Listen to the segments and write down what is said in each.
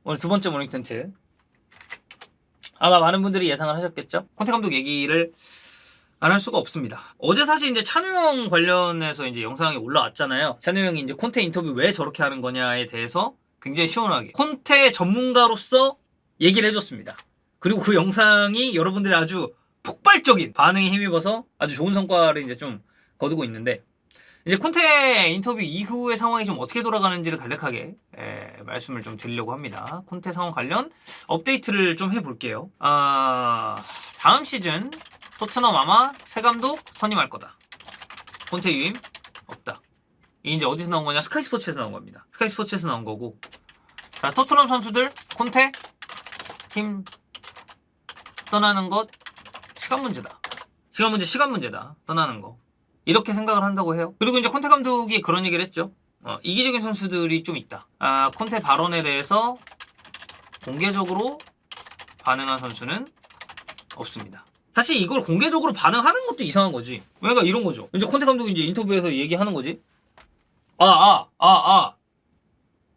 오늘 두 번째 모닝 텐트. 아마 많은 분들이 예상을 하셨겠죠? 콘테 감독 얘기를 안 할 수가 없습니다. 어제 사실 이제 찬우 형 관련해서 이제 영상이 올라왔잖아요. 찬우 형이 이제 콘테 인터뷰 왜 저렇게 하는 거냐에 대해서 굉장히 시원하게 콘테 전문가로서 얘기를 해줬습니다. 그리고 그 영상이 여러분들의 아주 폭발적인 반응에 힘입어서 아주 좋은 성과를 이제 좀 거두고 있는데, 이제 콘테 인터뷰 이후의 상황이 좀 어떻게 돌아가는지를 간략하게 말씀을 좀 드리려고 합니다. 콘테 상황 관련 업데이트를 좀 해볼게요. 다음 시즌 토트넘 아마 새 감독 선임할 거다. 콘테 유임 없다. 이게 이제 어디서 나온 거냐? 스카이 스포츠에서 나온 겁니다. 스카이 스포츠에서 나온 거고, 자, 토트넘 선수들 콘테 팀 떠나는 것 시간 문제다. 시간 문제다. 떠나는 거. 이렇게 생각을 한다고 해요. 그리고 이제 콘테 감독이 그런 얘기를 했죠. 이기적인 선수들이 좀 있다. 콘테 발언에 대해서 공개적으로 반응한 선수는 없습니다. 사실 이걸 공개적으로 반응하는 것도 이상한 거지. 그러니까 이런 거죠. 이제 콘테 감독이 이제 인터뷰에서 얘기하는 거지.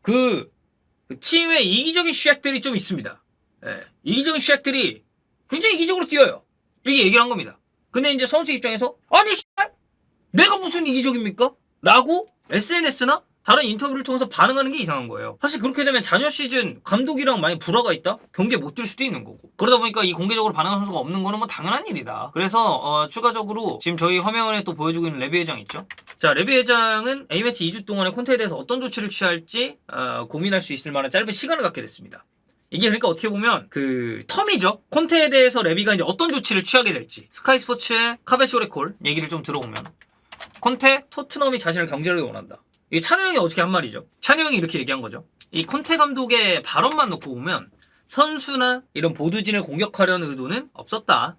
그 팀의 이기적인 슈약들이 좀 있습니다. 예, 이기적인 슈약들이 굉장히 이기적으로 뛰어요. 이렇게 얘기를 한 겁니다. 근데 이제 선수 입장에서 아니 씨발 내가 무슨 이기적입니까? 라고 SNS나 다른 인터뷰를 통해서 반응하는 게 이상한 거예요. 사실 그렇게 되면 자녀 시즌 감독이랑 만약 불화가 있다? 경기에 못 뛸 수도 있는 거고. 그러다 보니까 이 공개적으로 반응한 선수가 없는 거는 뭐 당연한 일이다. 그래서 추가적으로 지금 저희 화면에 또 보여주고 있는 레비 회장 있죠? 자, 레비 회장은 A매치 2주 동안에 콘테에 대해서 어떤 조치를 취할지 고민할 수 있을 만한 짧은 시간을 갖게 됐습니다. 이게 그러니까 어떻게 보면 그 텀이죠. 콘테에 대해서 레비가 이제 어떤 조치를 취하게 될지. 스카이 스포츠의 카베시 오레콜 얘기를 좀 들어보면, 콘테 토트넘이 자신을 경질하기 원한다. 이게 찬우 형이 어저께 한 말이죠. 찬우 형이 이렇게 얘기한 거죠. 이 콘테 감독의 발언만 놓고 보면 선수나 이런 보드진을 공격하려는 의도는 없었다.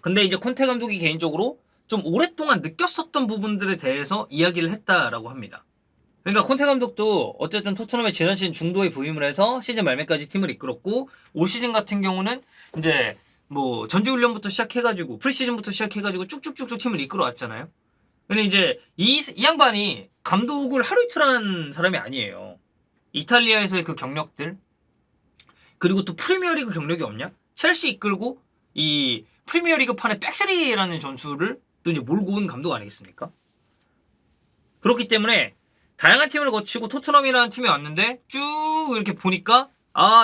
근데 이제 콘테 감독이 개인적으로 좀 오랫동안 느꼈었던 부분들에 대해서 이야기를 했다라고 합니다. 그러니까 콘테 감독도 어쨌든 토트넘의 지난 시즌 중도에 부임을 해서 시즌 말미까지 팀을 이끌었고, 올 시즌 같은 경우는 이제 뭐 전지훈련부터 시작해가지고 프리시즌부터 시작해가지고 쭉쭉쭉쭉 팀을 이끌어 왔잖아요. 근데 이제 이 양반이 감독을 하루 이틀 한 사람이 아니에요. 이탈리아에서의 그 경력들, 그리고 또 프리미어리그 경력이 없냐? 첼시 이끌고 이 프리미어리그 판에 백스리라는 전술을 또 이제 몰고 온 감독 아니겠습니까? 그렇기 때문에 다양한 팀을 거치고 토트넘이라는 팀이 왔는데 쭉 이렇게 보니까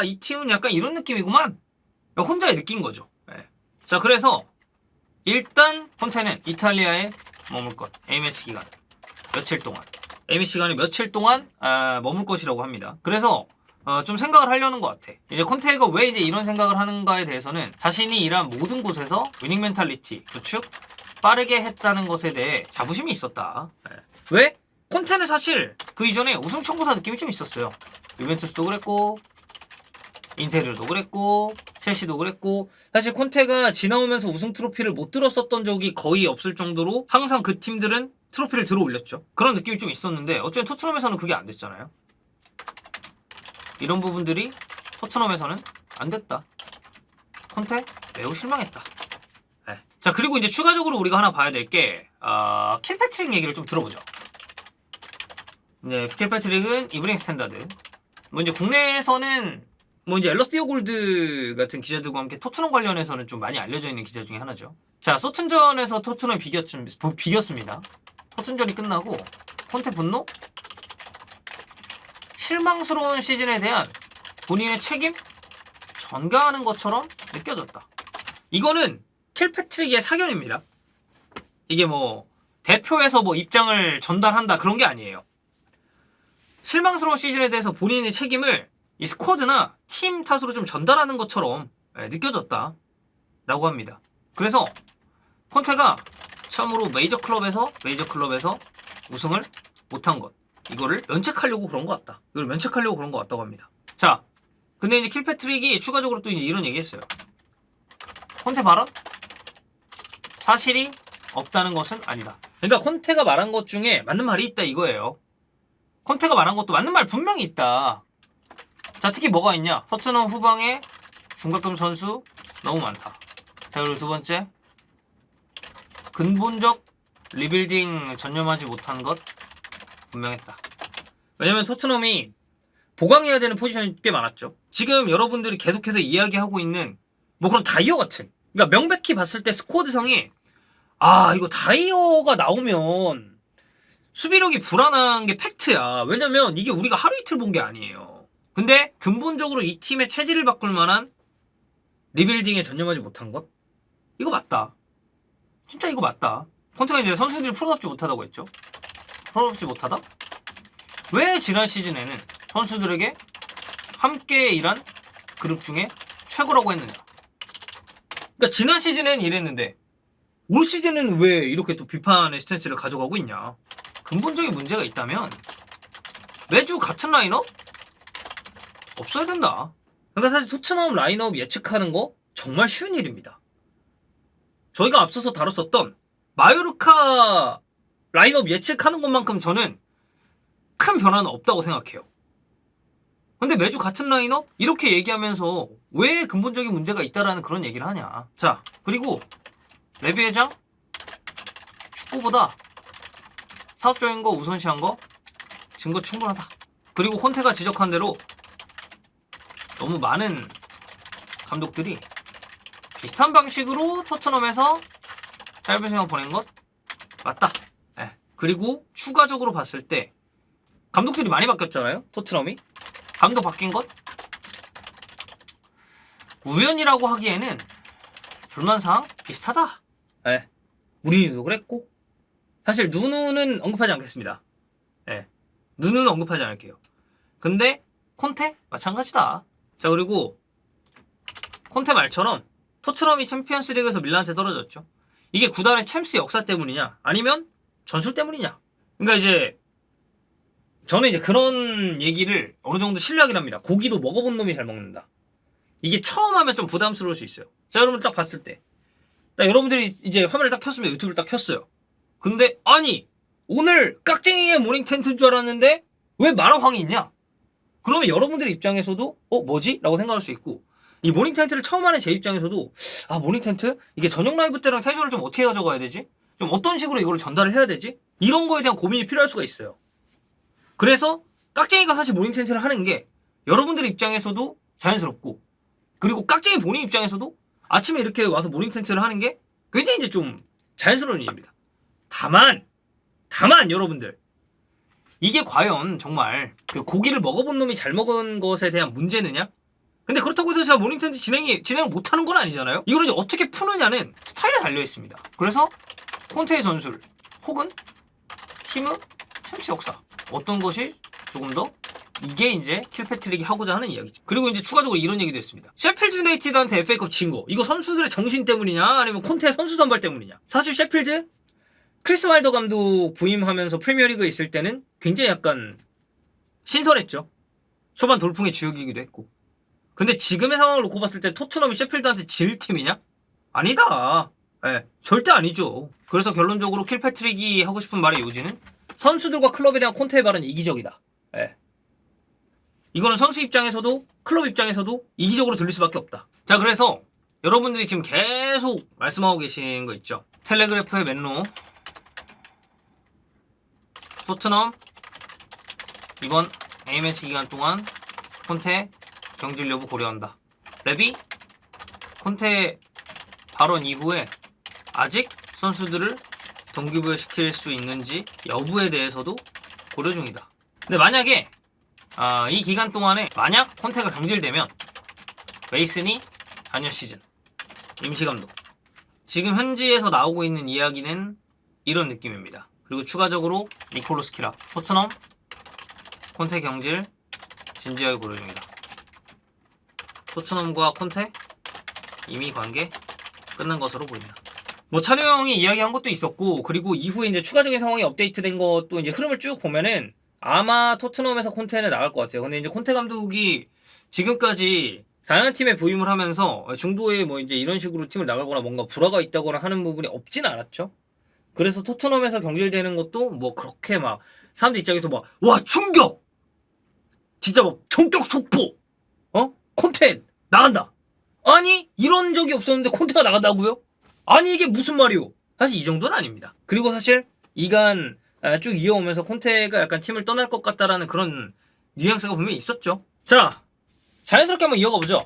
이 팀은 약간 이런 느낌이구만. 혼자 느낀 거죠. 네. 자, 그래서 일단 콘테는 이탈리아에 머물 것. A매치 기간 며칠 동안, A매치 기간에 며칠 동안 머물 것이라고 합니다. 그래서 좀 생각을 하려는 것 같아. 이제 콘테가 왜 이제 이런 생각을 하는가에 대해서는 자신이 일한 모든 곳에서 위닝 멘탈리티 구축 빠르게 했다는 것에 대해 자부심이 있었다. 네. 왜? 콘테는 사실 그 이전에 우승 청구사 느낌이 좀 있었어요. 유벤투스도 그랬고, 인테리어도 그랬고, 첼시도 그랬고, 사실 콘테가 지나오면서 우승 트로피를 못 들었었던 적이 거의 없을 정도로 항상 그 팀들은 트로피를 들어 올렸죠. 그런 느낌이 좀 있었는데 어쩌면 토트넘에서는 그게 안 됐잖아요. 이런 부분들이 토트넘에서는 안 됐다. 콘테 매우 실망했다. 네. 자, 그리고 이제 추가적으로 우리가 하나 봐야 될 게 킬패트릭 얘기를 좀 들어보죠. 네, 킬패트릭은 이브닝 스탠다드. 뭐 이제 국내에서는 뭐 이제 엘러스 디어골드 같은 기자들과 함께 토트넘 관련해서는 좀 많이 알려져 있는 기자 중에 하나죠. 자, 소튼전에서 토트넘이 비겼습니다. 소튼전이 끝나고 콘테 분노? 실망스러운 시즌에 대한 본인의 책임? 전가하는 것처럼 느껴졌다. 이거는 킬패트릭의 사견입니다. 이게 뭐 대표에서 뭐 입장을 전달한다 그런 게 아니에요. 실망스러운 시즌에 대해서 본인의 책임을 이 스쿼드나 팀 탓으로 좀 전달하는 것처럼 느껴졌다 라고 합니다. 그래서 콘테가 처음으로 메이저 클럽에서 우승을 못한 것, 이거를 면책하려고 그런 것 같다. 이걸 면책하려고 그런 것 같다고 합니다. 자, 근데 이제 킬패트릭이 추가적으로 또 이제 이런 얘기 했어요. 콘테 발언? 사실이 없다는 것은 아니다. 그러니까 콘테가 말한 것 중에 맞는 말이 있다 이거예요. 콘테가 말한 것도 맞는 말 분명히 있다. 자, 특히 뭐가 있냐? 토트넘 후방에 중간급 선수 너무 많다. 자, 그리고 두 번째, 근본적 리빌딩 전념하지 못한 것 분명했다. 왜냐면 토트넘이 보강해야 되는 포지션이 꽤 많았죠. 지금 여러분들이 계속해서 이야기하고 있는 뭐 그런 다이어 같은, 그러니까 명백히 봤을 때 스쿼드상에 이거 다이어가 나오면 수비력이 불안한 게 팩트야. 왜냐면 이게 우리가 하루 이틀 본 게 아니에요. 근데 근본적으로 이 팀의 체질을 바꿀 만한 리빌딩에 전념하지 못한 것? 이거 맞다. 진짜 이거 맞다. 콘테가 이제 선수들이 프로답지 못하다고 했죠. 프로답지 못하다? 왜 지난 시즌에는 선수들에게 함께 일한 그룹 중에 최고라고 했느냐. 그러니까 지난 시즌엔 이랬는데 올 시즌은 왜 이렇게 또 비판의 스탠스를 가져가고 있냐. 근본적인 문제가 있다면 매주 같은 라인업? 없어야 된다. 그러니까 사실 토트넘 라인업 예측하는 거 정말 쉬운 일입니다. 저희가 앞서서 다뤘었던 마요르카 라인업 예측하는 것만큼 저는 큰 변화는 없다고 생각해요. 근데 매주 같은 라인업? 이렇게 얘기하면서 왜 근본적인 문제가 있다라는 그런 얘기를 하냐. 자, 그리고 레비 회장 축구보다 사업적인 거 우선시한 거 증거 충분하다. 그리고 콘테가 지적한 대로 너무 많은 감독들이 비슷한 방식으로 토트넘에서 짧은 시간 보낸 것 맞다. 그리고 추가적으로 봤을 때 감독들이 많이 바뀌었잖아요. 토트넘이 감독 바뀐 것 우연이라고 하기에는 불만사항 비슷하다. 우리도 그랬고 사실 누누는 언급하지 않겠습니다. 누누는 언급하지 않을게요. 근데 콘테 마찬가지다. 자, 그리고 콘테 말처럼 토트넘이 챔피언스리그에서 밀란한테 떨어졌죠. 이게 구단의 챔스 역사 때문이냐 아니면 전술 때문이냐. 그러니까 이제 저는 이제 그런 얘기를 어느 정도 신뢰하긴 합니다. 고기도 먹어본 놈이 잘 먹는다. 이게 처음 하면 좀 부담스러울 수 있어요. 자, 여러분 딱 봤을 때 여러분들이 이제 화면을 딱 켰습니다. 유튜브를 딱 켰어요. 근데 아니 오늘 깍쟁이의 모닝 텐트인 줄 알았는데 왜 마라황이 있냐? 그러면 여러분들 입장에서도 뭐지? 라고 생각할 수 있고, 이 모닝 텐트를 처음 하는 제 입장에서도 모닝 텐트? 이게 저녁 라이브 때랑 텐션을 좀 어떻게 가져가야 되지? 좀 어떤 식으로 이걸 전달을 해야 되지? 이런 거에 대한 고민이 필요할 수가 있어요. 그래서 깍쟁이가 사실 모닝 텐트를 하는 게 여러분들 입장에서도 자연스럽고, 그리고 깍쟁이 본인 입장에서도 아침에 이렇게 와서 모닝 텐트를 하는 게 굉장히 이제 좀 자연스러운 일입니다. 다만 여러분들, 이게 과연 정말 그 고기를 먹어본 놈이 잘 먹은 것에 대한 문제느냐? 근데 그렇다고 해서 제가 모닝 텐트 진행을 못하는 건 아니잖아요. 이걸 이제 어떻게 푸느냐는 스타일에 달려 있습니다. 그래서 콘테의 전술 혹은 팀의 챔스 역사, 어떤 것이 조금 더 이게 이제 킬패트릭이 하고자 하는 이야기죠. 그리고 이제 추가적으로 이런 얘기도 했습니다. 셰필드 유나이티드한테 FA컵 진 거, 이거 선수들의 정신 때문이냐 아니면 콘테의 선수 선발 때문이냐. 사실 셰필드 크리스 말더 감독 부임하면서 프리미어리그에 있을 때는 굉장히 약간 신선했죠. 초반 돌풍의 주역이기도 했고. 근데 지금의 상황을 놓고 봤을 때 토트넘이 셰필드한테 질 팀이냐? 아니다. 절대 아니죠. 그래서 결론적으로 킬패트릭이 하고 싶은 말의 요지는 선수들과 클럽에 대한 콘테의 발은 이기적이다. 이거는 선수 입장에서도 클럽 입장에서도 이기적으로 들릴 수밖에 없다. 자, 그래서 여러분들이 지금 계속 말씀하고 계신 거 있죠. 텔레그래프의 맨로 토트넘 이번 A매치 기간 동안 콘테 경질 여부 고려한다. 레비 콘테 발언 이후에 아직 선수들을 동기부여시킬 수 있는지 여부에 대해서도 고려 중이다. 근데 만약에 이 기간 동안에 만약 콘테가 경질되면 메이슨이 단여 시즌 임시감독. 지금 현지에서 나오고 있는 이야기는 이런 느낌입니다. 그리고 추가적으로 니콜로 스키라 토트넘 콘테 경질 진지하게 고려 중이다. 토트넘과 콘테 이미 관계 끝난 것으로 보인다. 뭐 찬우 형이 이야기한 것도 있었고, 그리고 이후에 이제 추가적인 상황이 업데이트된 것도 이제 흐름을 쭉 보면은 아마 토트넘에서 콘테는 나갈 것 같아요. 근데 이제 콘테 감독이 지금까지 다양한 팀에 부임을 하면서 중도에 뭐 이제 이런 식으로 팀을 나가거나 뭔가 불화가 있다거나 하는 부분이 없진 않았죠. 그래서 토트넘에서 경질되는 것도 뭐 그렇게 막 사람들 입장에서 막 와 충격! 진짜 막 전격 속보! 콘테 나간다! 아니 이런 적이 없었는데 콘테가 나간다고요? 아니 이게 무슨 말이오? 사실 이 정도는 아닙니다. 그리고 사실 이간 쭉 이어오면서 콘테가 약간 팀을 떠날 것 같다라는 그런 뉘앙스가 분명히 있었죠. 자, 자연스럽게 한번 이어가 보죠.